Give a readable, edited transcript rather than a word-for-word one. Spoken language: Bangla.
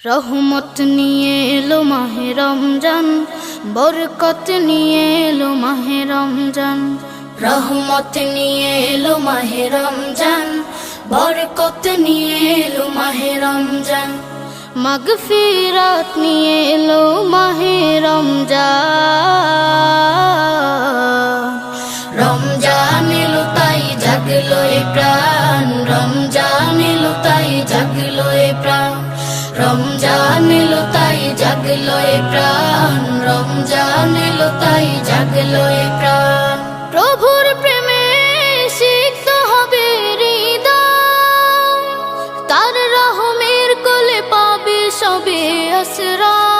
রহমত নিয়ে এলো মাহে রমজান, বরকত নিয়ে এলো মাহে রমজান। রহমত নিয়ে এলো মাহে রমজান, বরকত নিয়ে এলো মাহে রমজান। মাগফিরাত নিয়ে এলো মাহে রমজান। রমজান এলো তাই জাগলো এ প্রাণ, রমজান এলো তাই জাগলো এ প্রাণ। রমজান এলো তাই জাগলো এ প্রাণ, রমজান এলো তাই জাগলো এ প্রাণ। প্রভুর প্রেমে সিক্ত হবে হৃদয়, তার রহমের কোলে পাবে সবে আশ্রয়।